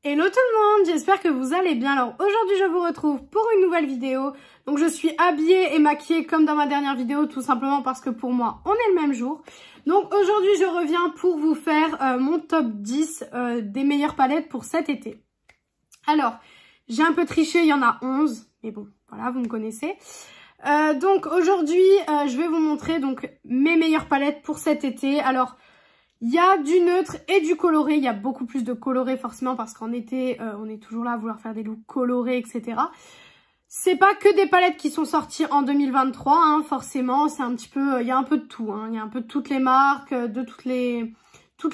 Hello tout le monde, j'espère que vous allez bien. Alors aujourd'hui je vous retrouve pour une nouvelle vidéo. Donc je suis habillée et maquillée comme dans ma dernière vidéo, tout simplement parce que pour moi on est le même jour. Donc aujourd'hui je reviens pour vous faire mon top 10 des meilleures palettes pour cet été. Alors j'ai un peu triché, il y en a 11, mais bon voilà, vous me connaissez. Donc aujourd'hui je vais vous montrer donc mes meilleures palettes pour cet été. Alors il y a du neutre et du coloré, il y a beaucoup plus de coloré forcément parce qu'en été on est toujours là à vouloir faire des looks colorés, etc. C'est pas que des palettes qui sont sorties en 2023, hein, forcément, c'est un petit peu, il y a un peu de tout, hein, il y a un peu de toutes les marques, de toutes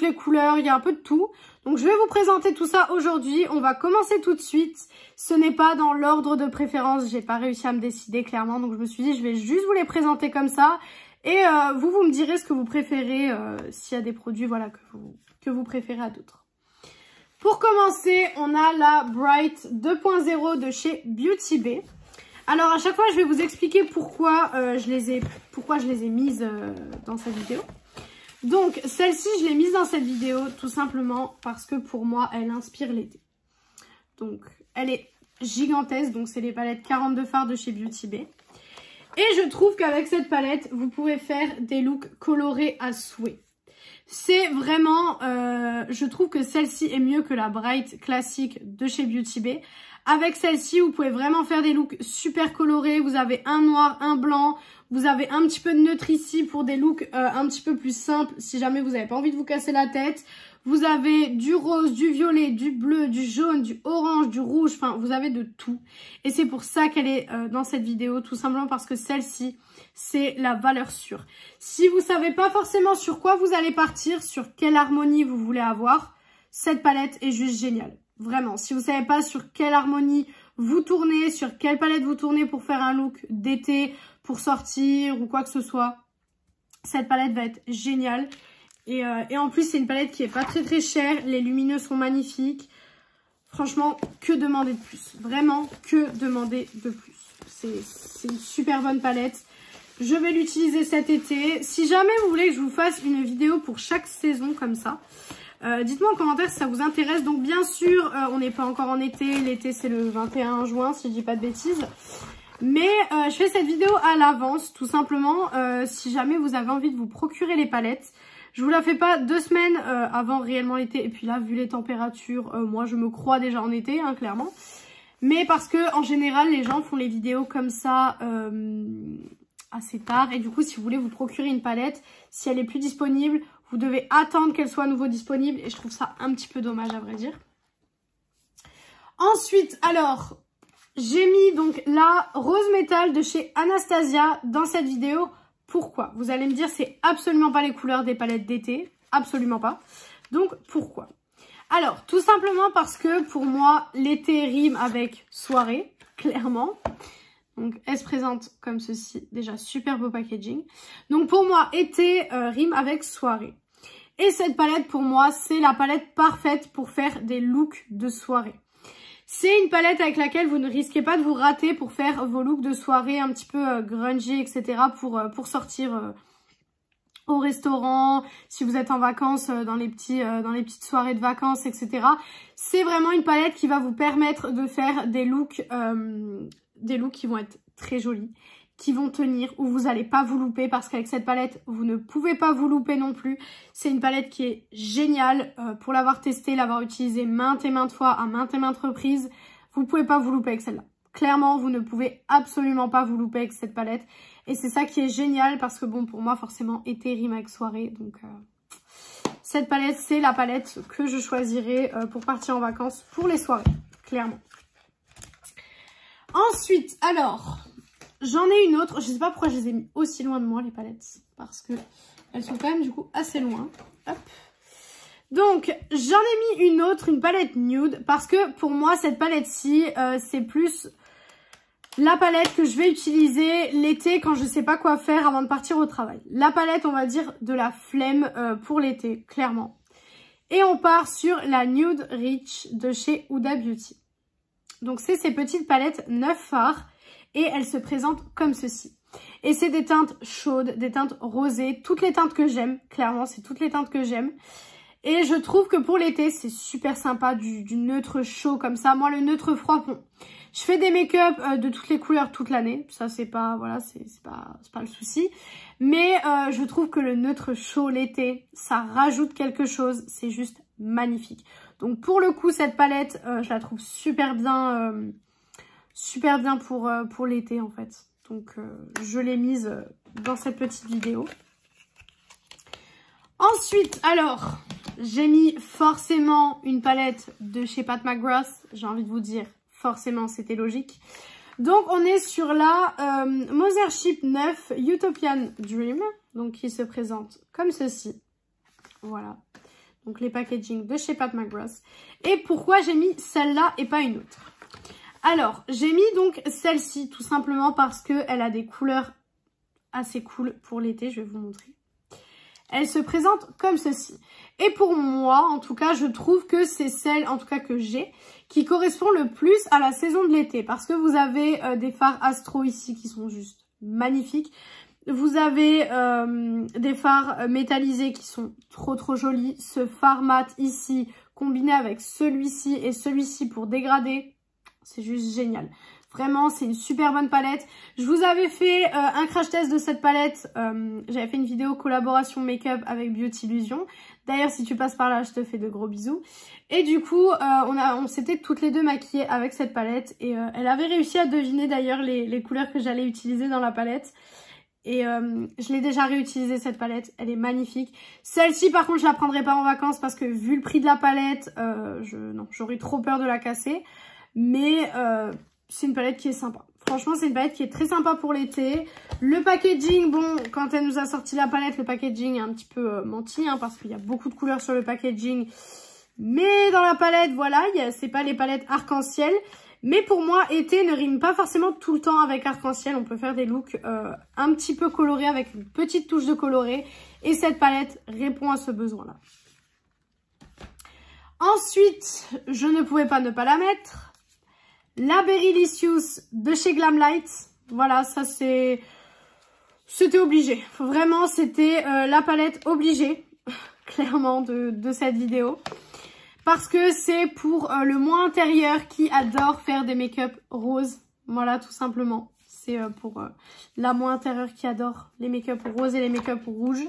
les couleurs, il y a un peu de tout. Donc je vais vous présenter tout ça aujourd'hui, on va commencer tout de suite. Ce n'est pas dans l'ordre de préférence, j'ai pas réussi à me décider clairement, donc je me suis dit je vais juste vous les présenter comme ça. Et vous me direz ce que vous préférez, s'il y a des produits voilà, que vous préférez à d'autres. Pour commencer, on a la Bright 2.0 de chez Beauty Bay. Alors à chaque fois, je vais vous expliquer pourquoi je les ai mises dans cette vidéo. Donc celle-ci, je l'ai mise dans cette vidéo tout simplement parce que pour moi, elle inspire l'été. Donc elle est gigantesque, donc c'est les palettes 42 fards de chez Beauty Bay. Et je trouve qu'avec cette palette, vous pouvez faire des looks colorés à souhait. C'est vraiment, je trouve que celle-ci est mieux que la Bright classique de chez Beauty Bay. Avec celle-ci, vous pouvez vraiment faire des looks super colorés. Vous avez un noir, un blanc. Vous avez un petit peu de neutre ici pour des looks un petit peu plus simples si jamais vous n'avez pas envie de vous casser la tête. Vous avez du rose, du violet, du bleu, du jaune, du orange, du rouge. Enfin, vous avez de tout. Et c'est pour ça qu'elle est dans cette vidéo. Tout simplement parce que celle-ci, c'est la valeur sûre. Si vous savez pas forcément sur quoi vous allez partir, sur quelle harmonie vous voulez avoir, cette palette est juste géniale. Vraiment. Si vous savez pas sur quelle harmonie vous tournez, sur quelle palette vous tournez pour faire un look d'été, pour sortir ou quoi que ce soit, cette palette va être géniale. Et en plus, c'est une palette qui est pas très chère. Les lumineux sont magnifiques. Franchement, que demander de plus? Vraiment, que demander de plus? C'est une super bonne palette. Je vais l'utiliser cet été. Si jamais vous voulez que je vous fasse une vidéo pour chaque saison comme ça, dites-moi en commentaire si ça vous intéresse. Donc bien sûr, on n'est pas encore en été. L'été, c'est le 21 juin, si je dis pas de bêtises. Mais je fais cette vidéo à l'avance, tout simplement, si jamais vous avez envie de vous procurer les palettes. Je vous la fais pas 2 semaines avant réellement l'été. Et puis là, vu les températures, moi je me crois déjà en été, hein, clairement. Mais parce que en général, les gens font les vidéos comme ça assez tard. Et du coup, si vous voulez vous procurer une palette, si elle est plus disponible, vous devez attendre qu'elle soit à nouveau disponible. Et je trouve ça un petit peu dommage à vrai dire. Ensuite, alors, j'ai mis donc la Rose Métal de chez Anastasia dans cette vidéo. Pourquoi? Vous allez me dire, c'est absolument pas les couleurs des palettes d'été. Absolument pas. Donc, pourquoi? Alors, tout simplement parce que pour moi, l'été rime avec soirée, clairement. Donc, elle se présente comme ceci. Déjà, super beau packaging. Donc, pour moi, été rime avec soirée. Et cette palette, pour moi, c'est la palette parfaite pour faire des looks de soirée. C'est une palette avec laquelle vous ne risquez pas de vous rater pour faire vos looks de soirée un petit peu grungy, etc. pour sortir au restaurant, si vous êtes en vacances, dans les petites soirées de vacances, etc. C'est vraiment une palette qui va vous permettre de faire des looks qui vont être très jolis, qui vont tenir, où vous n'allez pas vous louper parce qu'avec cette palette, vous ne pouvez pas vous louper non plus. C'est une palette qui est géniale pour l'avoir testée, l'avoir utilisée maintes et maintes fois à maintes et maintes reprises. Vous ne pouvez pas vous louper avec celle-là. Clairement, vous ne pouvez absolument pas vous louper avec cette palette. Et c'est ça qui est génial parce que bon, pour moi, forcément, été rime avec soirée. Donc, cette palette, c'est la palette que je choisirai pour partir en vacances pour les soirées, clairement. Ensuite, alors, j'en ai une autre. Je sais pas pourquoi je les ai mis aussi loin de moi, les palettes. Parce que elles sont quand même, du coup, assez loin. Hop. Donc, j'en ai mis une autre, une palette nude. Parce que, pour moi, cette palette-ci, c'est plus la palette que je vais utiliser l'été quand je sais pas quoi faire avant de partir au travail. La palette, on va dire, de la flemme pour l'été, clairement. Et on part sur la Nude Rich de chez Huda Beauty. Donc, c'est ces petites palettes 9 fards. Et elles se présentent comme ceci. Et c'est des teintes chaudes, des teintes rosées, toutes les teintes que j'aime. Clairement, c'est toutes les teintes que j'aime. Et je trouve que pour l'été, c'est super sympa du neutre chaud comme ça. Moi, le neutre froid, bon, je fais des make-up de toutes les couleurs toute l'année. Ça, c'est pas, voilà, c'est pas le souci. Mais je trouve que le neutre chaud l'été, ça rajoute quelque chose. C'est juste magnifique. Donc, pour le coup, cette palette, je la trouve super bien pour l'été, en fait. Donc, je l'ai mise dans cette petite vidéo. Ensuite, alors, j'ai mis forcément une palette de chez Pat McGrath. J'ai envie de vous dire, forcément, c'était logique. Donc, on est sur la Mothership 9 Utopian Dream. Donc, qui se présente comme ceci. Voilà. Donc, les packaging de chez Pat McGrath. Et pourquoi j'ai mis celle-là et pas une autre? Alors, j'ai mis donc celle-ci tout simplement parce qu'elle a des couleurs assez cool pour l'été. Je vais vous montrer. Elle se présente comme ceci. Et pour moi, en tout cas, je trouve que c'est celle, en tout cas que j'ai, qui correspond le plus à la saison de l'été. Parce que vous avez des fards Astro ici qui sont juste magnifiques. Vous avez des fards métallisés qui sont trop jolis. Ce fard mat ici, combiné avec celui-ci et celui-ci pour dégrader, c'est juste génial. Vraiment, c'est une super bonne palette. Je vous avais fait un crash test de cette palette. J'avais fait une vidéo collaboration make-up avec Beauty Illusion. D'ailleurs, si tu passes par là, je te fais de gros bisous. Et du coup, on s'était toutes les deux maquillées avec cette palette. Et elle avait réussi à deviner d'ailleurs les couleurs que j'allais utiliser dans la palette. Et je l'ai déjà réutilisée cette palette. Elle est magnifique. Celle-ci, par contre, je la prendrai pas en vacances parce que vu le prix de la palette, j'aurais trop peur de la casser. Mais c'est une palette qui est sympa. Franchement, c'est une palette qui est très sympa pour l'été. Le packaging, bon, quand elle nous a sorti la palette, le packaging est un petit peu menti, hein, parce qu'il y a beaucoup de couleurs sur le packaging. Mais dans la palette, voilà, c'est pas les palettes arc-en-ciel. Mais pour moi, été ne rime pas forcément tout le temps avec arc-en-ciel. On peut faire des looks un petit peu colorés avec une petite touche de coloré. Et cette palette répond à ce besoin-là. Ensuite, je ne pouvais pas ne pas la mettre. La Berrylicious de chez Glamlight. Voilà, ça c'était obligé. Vraiment, c'était la palette obligée, clairement, de cette vidéo. Parce que c'est pour le moi intérieur qui adore faire des make-up roses. Voilà, tout simplement. C'est pour la moi intérieure qui adore les make-up roses et les make-up rouges.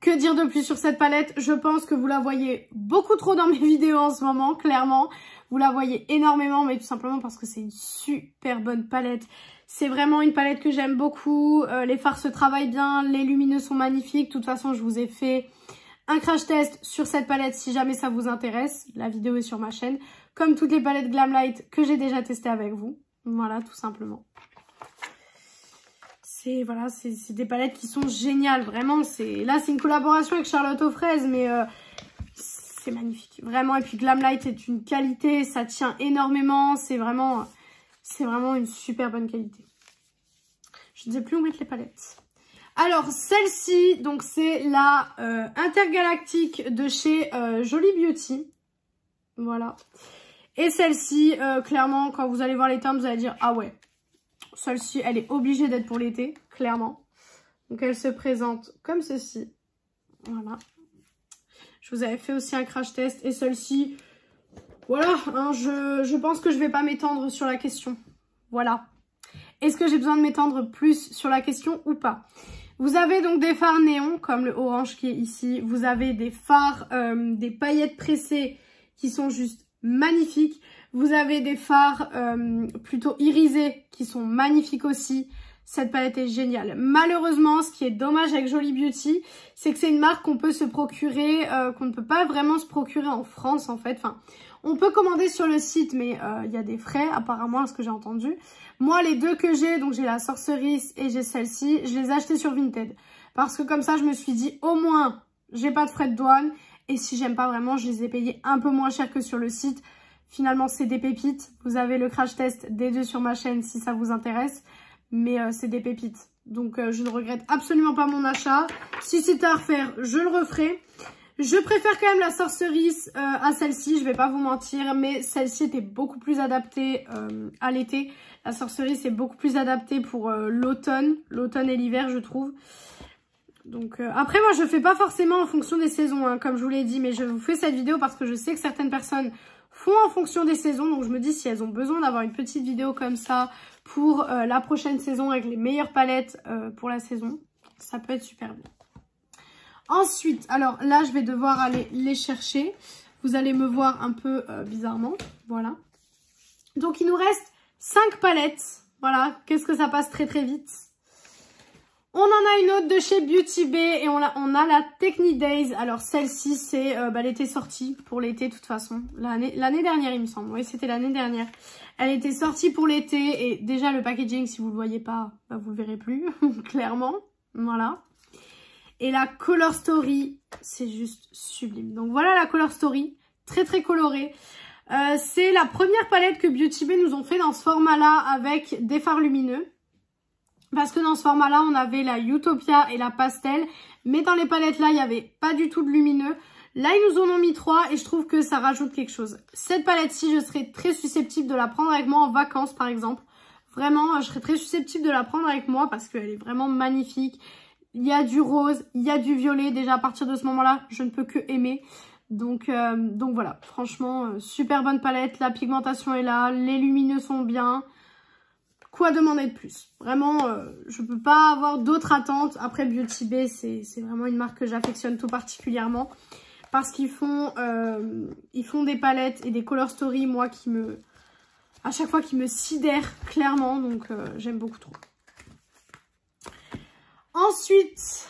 Que dire de plus sur cette palette? Je pense que vous la voyez beaucoup trop dans mes vidéos en ce moment, clairement. Vous la voyez énormément, mais tout simplement parce que c'est une super bonne palette. C'est vraiment une palette que j'aime beaucoup. Les fards se travaillent bien, les lumineux sont magnifiques. De toute façon, je vous ai fait un crash test sur cette palette si jamais ça vous intéresse. La vidéo est sur ma chaîne. Comme toutes les palettes Glamlight que j'ai déjà testées avec vous. Voilà, tout simplement. Voilà, c'est des palettes qui sont géniales, vraiment. Là, c'est une collaboration avec Charlotte aux fraises, mais c'est magnifique, vraiment. Et puis Glamlight est une qualité, ça tient énormément. C'est vraiment une super bonne qualité. Je ne sais plus où mettre les palettes. Alors, celle-ci, donc c'est la Intergalactique de chez Jolie Beauty. Voilà. Et celle-ci, clairement, quand vous allez voir les termes, vous allez dire « Ah ouais ». Celle-ci, elle est obligée d'être pour l'été, clairement. Donc, elle se présente comme ceci. Voilà. Je vous avais fait aussi un crash test. Et celle-ci, voilà, hein, je pense que je ne vais pas m'étendre sur la question. Voilà. Est-ce que j'ai besoin de m'étendre plus sur la question ou pas? Vous avez donc des fards néons, comme le orange qui est ici. Vous avez des fards, des paillettes pressées qui sont juste magnifiques. Vous avez des fards plutôt irisés qui sont magnifiques aussi. Cette palette est géniale. Malheureusement, ce qui est dommage avec Jolie Beauty, c'est que c'est une marque qu'on peut se procurer, qu'on ne peut pas vraiment se procurer en France en fait. Enfin, on peut commander sur le site, mais il y a des frais apparemment, à ce que j'ai entendu. Moi, les deux que j'ai, donc j'ai la Sorceress et j'ai celle-ci, je les ai achetées sur Vinted. Parce que comme ça, je me suis dit, au moins, j'ai pas de frais de douane. Et si j'aime pas vraiment, je les ai payées un peu moins cher que sur le site. Finalement, c'est des pépites. Vous avez le crash test des deux sur ma chaîne si ça vous intéresse. Mais c'est des pépites. Donc, je ne regrette absolument pas mon achat. Si c'était à refaire, je le referai. Je préfère quand même la Sorceress à celle-ci, je vais pas vous mentir. Mais celle-ci était beaucoup plus adaptée à l'été. La Sorceress est beaucoup plus adaptée pour l'automne et l'hiver, je trouve. Donc après moi je fais pas forcément en fonction des saisons hein, comme je vous l'ai dit, mais je vous fais cette vidéo parce que je sais que certaines personnes font en fonction des saisons, donc je me dis si elles ont besoin d'avoir une petite vidéo comme ça pour la prochaine saison avec les meilleures palettes pour la saison, ça peut être super bien. Ensuite, alors là je vais devoir aller les chercher, vous allez me voir un peu bizarrement, voilà. Donc il nous reste 5 palettes, voilà, qu'est-ce que ça passe très très vite. On en a une autre de chez Beauty Bay et on a la Technique Days. Alors celle-ci c'est elle était sortie pour l'été de toute façon. L'année dernière il me semble. Oui c'était l'année dernière. Elle était sortie pour l'été et déjà le packaging si vous le voyez pas, bah, vous le verrez plus clairement. Voilà. Et la Color Story c'est juste sublime. Donc voilà la Color Story. Très très colorée. C'est la première palette que Beauty Bay nous ont fait dans ce format là avec des fards lumineux. Parce que dans ce format-là, on avait la Utopia et la Pastel. Mais dans les palettes-là, il n'y avait pas du tout de lumineux. Là, ils nous en ont mis 3 et je trouve que ça rajoute quelque chose. Cette palette-ci, je serais très susceptible de la prendre avec moi en vacances, par exemple. Vraiment, je serais très susceptible de la prendre avec moi parce qu'elle est vraiment magnifique. Il y a du rose, il y a du violet. Déjà, à partir de ce moment-là, je ne peux que aimer. Donc voilà, franchement, super bonne palette. La pigmentation est là, les lumineux sont bien. Quoi demander de plus? Vraiment, je peux pas avoir d'autres attentes. Après, Beauty Bay, c'est vraiment une marque que j'affectionne tout particulièrement. Parce qu'ils font des palettes et des color story, moi, à chaque fois, qui me sidèrent clairement. Donc, j'aime beaucoup trop. Ensuite,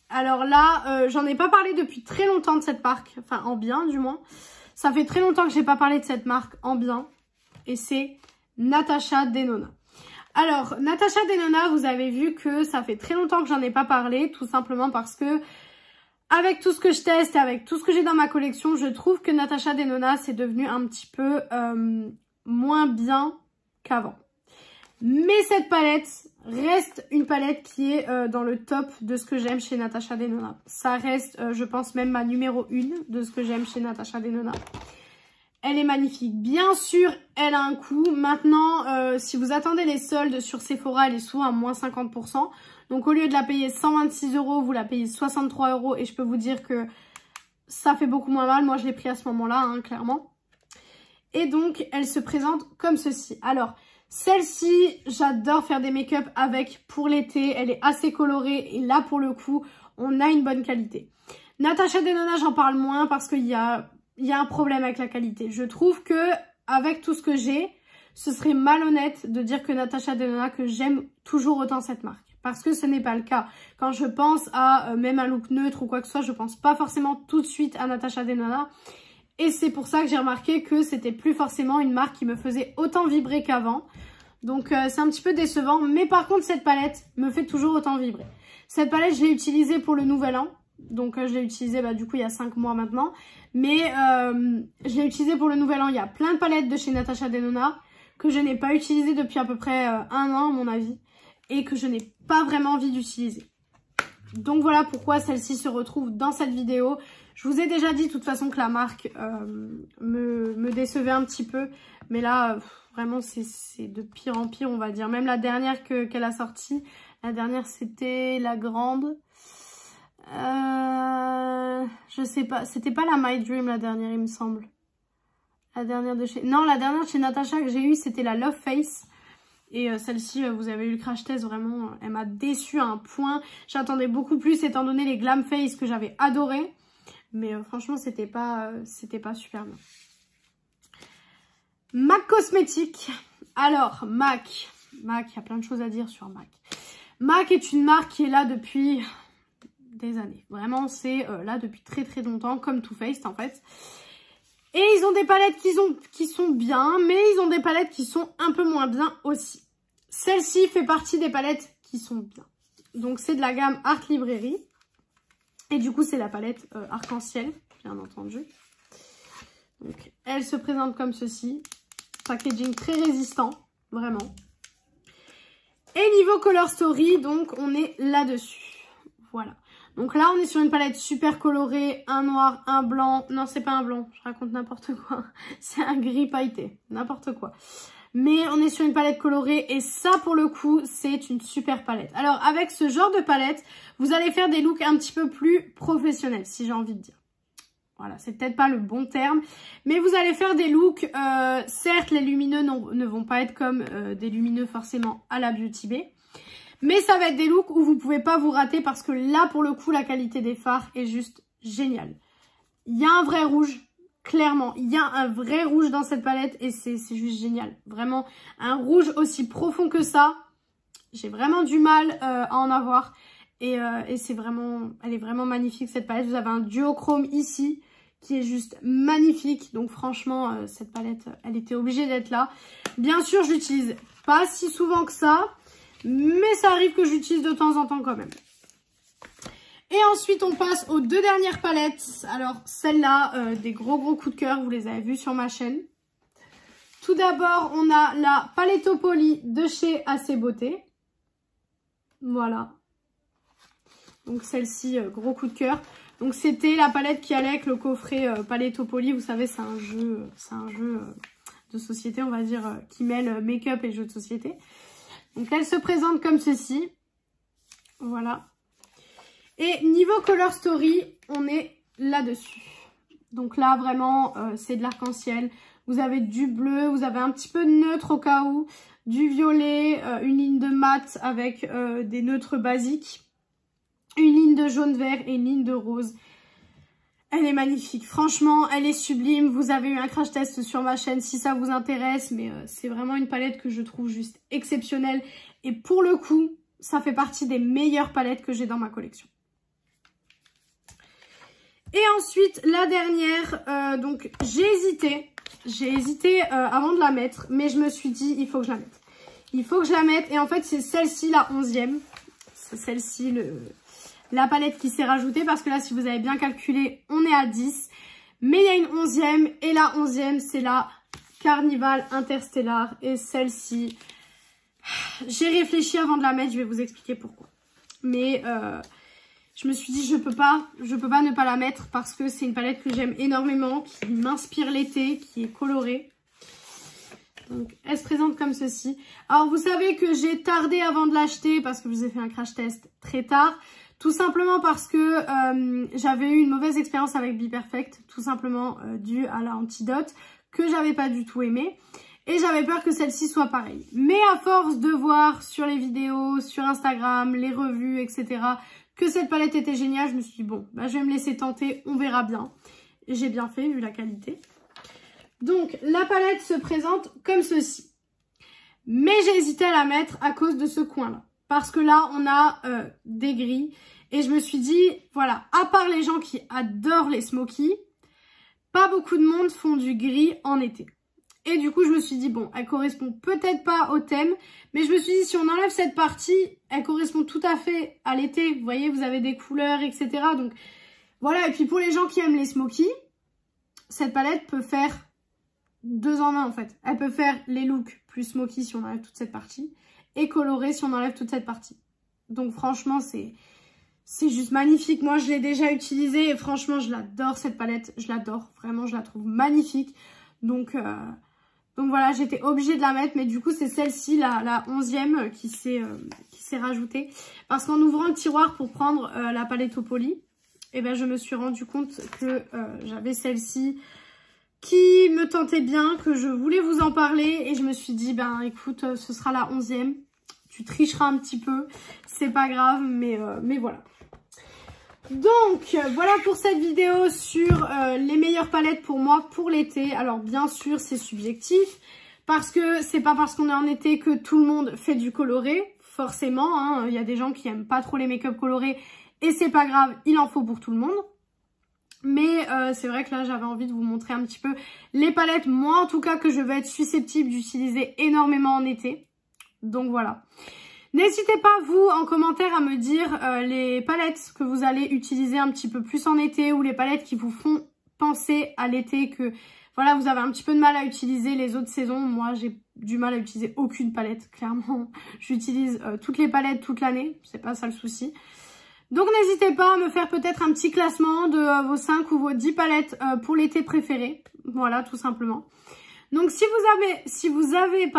alors là, j'en ai pas parlé depuis très longtemps de cette marque. Enfin, en bien, du moins. Ça fait très longtemps que j'ai pas parlé de cette marque en bien. Et c'est Natasha Denona. Alors, Natasha Denona, vous avez vu que ça fait très longtemps que j'en ai pas parlé, tout simplement parce que avec tout ce que je teste et avec tout ce que j'ai dans ma collection, je trouve que Natasha Denona, c'est devenu un petit peu moins bien qu'avant. Mais cette palette reste une palette qui est dans le top de ce que j'aime chez Natasha Denona. Ça reste, je pense, même ma numéro 1 de ce que j'aime chez Natasha Denona. Elle est magnifique. Bien sûr, elle a un coût. Maintenant, si vous attendez les soldes sur Sephora, elle est souvent à moins 50%. Donc, au lieu de la payer 126 €, vous la payez 63 €. Et je peux vous dire que ça fait beaucoup moins mal. Moi, je l'ai pris à ce moment-là, hein, clairement. Et donc, elle se présente comme ceci. Alors, celle-ci, j'adore faire des make-up avec pour l'été. Elle est assez colorée. Et là, pour le coup, on a une bonne qualité. Natasha Denona, j'en parle moins parce qu'il y a un problème avec la qualité. Je trouve que avec tout ce que j'ai, ce serait malhonnête de dire que Natasha Denona, que j'aime toujours autant cette marque. Parce que ce n'est pas le cas. Quand je pense à même un look neutre ou quoi que ce soit, je pense pas forcément tout de suite à Natasha Denona. Et c'est pour ça que j'ai remarqué que c'était plus forcément une marque qui me faisait autant vibrer qu'avant. Donc c'est un petit peu décevant. Mais par contre, cette palette me fait toujours autant vibrer. Cette palette, je l'ai utilisée pour le nouvel an. Donc je l'ai utilisée du coup il y a 5 mois maintenant. Mais je l'ai utilisée pour le nouvel an. Il y a plein de palettes de chez Natasha Denona que je n'ai pas utilisées depuis à peu près 1 an à mon avis. Et que je n'ai pas vraiment envie d'utiliser. Donc voilà pourquoi celle-ci se retrouve dans cette vidéo. Je vous ai déjà dit de toute façon que la marque me décevait un petit peu. Mais là, vraiment c'est de pire en pire on va dire. Même la dernière qu'elle a sortie. La dernière c'était la grande. Je sais pas, c'était pas la My Dream la dernière il me semble. La dernière de chez... Non, la dernière de chez Natasha que j'ai eue c'était la Love Face. Et celle-ci, vous avez eu le crash test, vraiment, elle m'a déçue à un point. J'attendais beaucoup plus étant donné les Glam Face que j'avais adoré. Mais franchement, c'était pas super bien. MAC Cosmétiques. Alors, MAC, il y a plein de choses à dire sur MAC. MAC est une marque qui est là depuis des années. Vraiment, c'est là depuis très très longtemps, comme Too Faced en fait. Et ils ont des palettes qui sont bien, mais ils ont des palettes qui sont un peu moins bien aussi. Celle-ci fait partie des palettes qui sont bien. Donc c'est de la gamme Art Librairie. Et du coup c'est la palette arc-en-ciel, bien entendu. Donc elle se présente comme ceci. Packaging très résistant, vraiment. Et niveau Color Story, donc on est là-dessus. Voilà. Donc là, on est sur une palette super colorée, un noir, un blanc. Non, c'est pas un blanc, je raconte n'importe quoi. C'est un gris pailleté, n'importe quoi. Mais on est sur une palette colorée et ça pour le coup c'est une super palette. Alors avec ce genre de palette, vous allez faire des looks un petit peu plus professionnels si j'ai envie de dire. Voilà, c'est peut-être pas le bon terme, mais vous allez faire des looks, certes les lumineux ne vont pas être comme des lumineux forcément à la Beauty Bay, mais ça va être des looks où vous pouvez pas vous rater parce que là pour le coup la qualité des fards est juste géniale. Il y a un vrai rouge. Clairement, il y a un vrai rouge dans cette palette et c'est juste génial. Vraiment, un rouge aussi profond que ça, j'ai vraiment du mal à en avoir. Et c'est vraiment, elle est vraiment magnifique cette palette. Vous avez un duochrome ici qui est juste magnifique. Donc franchement, cette palette, elle était obligée d'être là. Bien sûr, je l'utilise pas si souvent que ça, mais ça arrive que j'utilise de temps en temps quand même. Et ensuite, on passe aux deux dernières palettes. Alors, celle-là, des gros coups de cœur, vous les avez vus sur ma chaîne. Tout d'abord, on a la Palettopoly de chez AC Beauté. Voilà. Donc, celle-ci, gros coup de cœur. Donc, c'était la palette qui allait avec le coffret Palettopoly. Vous savez, c'est un jeu de société, on va dire, qui mêle make-up et jeux de société. Donc, elle se présente comme ceci. Voilà. Et niveau Color Story, on est là-dessus. Donc là, vraiment, c'est de l'arc-en-ciel. Vous avez du bleu, vous avez un petit peu de neutre au cas où, du violet, une ligne de mat avec des neutres basiques, une ligne de jaune-vert et une ligne de rose. Elle est magnifique. Franchement, elle est sublime. Vous avez eu un crash test sur ma chaîne si ça vous intéresse. Mais c'est vraiment une palette que je trouve juste exceptionnelle. Et pour le coup, ça fait partie des meilleures palettes que j'ai dans ma collection. Et ensuite, la dernière, donc j'ai hésité avant de la mettre, mais je me suis dit, il faut que je la mette. Il faut que je la mette, et en fait, c'est celle-ci, la 11e. C'est celle-ci, la palette qui s'est rajoutée, parce que là, si vous avez bien calculé, on est à 10. Mais il y a une 11e, et la 11e, c'est la Carnival Interstellar, et celle-ci, j'ai réfléchi avant de la mettre, je vais vous expliquer pourquoi. Mais je me suis dit, je peux pas ne pas la mettre parce que c'est une palette que j'aime énormément, qui m'inspire l'été, qui est colorée. Donc, elle se présente comme ceci. Alors, vous savez que j'ai tardé avant de l'acheter parce que je vous ai fait un crash test très tard. Tout simplement parce que j'avais eu une mauvaise expérience avec Be Perfect, tout simplement due à la Antidote, que j'avais pas du tout aimé. Et j'avais peur que celle-ci soit pareille. Mais à force de voir sur les vidéos, sur Instagram, les revues, etc., que cette palette était géniale, je me suis dit, bon, bah, je vais me laisser tenter, on verra bien. J'ai bien fait, vu la qualité. Donc, la palette se présente comme ceci. Mais j'ai hésité à la mettre à cause de ce coin-là. Parce que là, on a des gris. Et je me suis dit, voilà, à part les gens qui adorent les smokies, pas beaucoup de monde font du gris en été. Et du coup, je me suis dit, bon, elle correspond peut-être pas au thème, mais je me suis dit, si on enlève cette partie, elle correspond tout à fait à l'été. Vous voyez, vous avez des couleurs, etc. Donc, voilà. Et puis, pour les gens qui aiment les smokies, cette palette peut faire 2 en 1, en fait. Elle peut faire les looks plus smoky si on enlève toute cette partie, et coloré si on enlève toute cette partie. Donc, franchement, c'est juste magnifique. Moi, je l'ai déjà utilisée et franchement, je l'adore, cette palette. Je l'adore. Vraiment, je la trouve magnifique. Donc voilà, j'étais obligée de la mettre, mais du coup, c'est celle-ci, la 11e, qui s'est rajoutée. Parce qu'en ouvrant le tiroir pour prendre la Palettopoly, eh ben, je me suis rendu compte que j'avais celle-ci qui me tentait bien, que je voulais vous en parler. Et je me suis dit, ben écoute, ce sera la 11e. Tu tricheras un petit peu, c'est pas grave, mais voilà. Donc, voilà pour cette vidéo sur les meilleures palettes pour moi pour l'été. Alors, bien sûr, c'est subjectif parce que c'est pas parce qu'on est en été que tout le monde fait du coloré. Forcément, hein, y a des gens qui aiment pas trop les make-up colorés et c'est pas grave, il en faut pour tout le monde. Mais c'est vrai que là, j'avais envie de vous montrer un petit peu les palettes, moi en tout cas, que je vais être susceptible d'utiliser énormément en été. Donc, voilà. N'hésitez pas, vous, en commentaire, à me dire les palettes que vous allez utiliser un petit peu plus en été ou les palettes qui vous font penser à l'été, que voilà, vous avez un petit peu de mal à utiliser les autres saisons. Moi, j'ai du mal à utiliser aucune palette, clairement. J'utilise toutes les palettes toute l'année, c'est pas ça le souci. Donc, n'hésitez pas à me faire peut-être un petit classement de vos 5 ou vos 10 palettes pour l'été préférées. Voilà, tout simplement. Donc si vous avez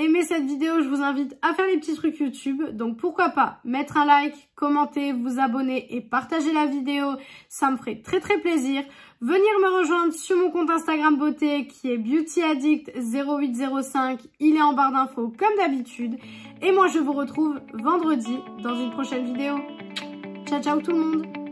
aimé cette vidéo, je vous invite à faire les petits trucs YouTube. Donc pourquoi pas mettre un like, commenter, vous abonner et partager la vidéo. Ça me ferait très très plaisir. Venir me rejoindre sur mon compte Instagram beauté qui est beautyaddict0805. Il est en barre d'infos comme d'habitude. Et moi je vous retrouve vendredi dans une prochaine vidéo. Ciao ciao tout le monde!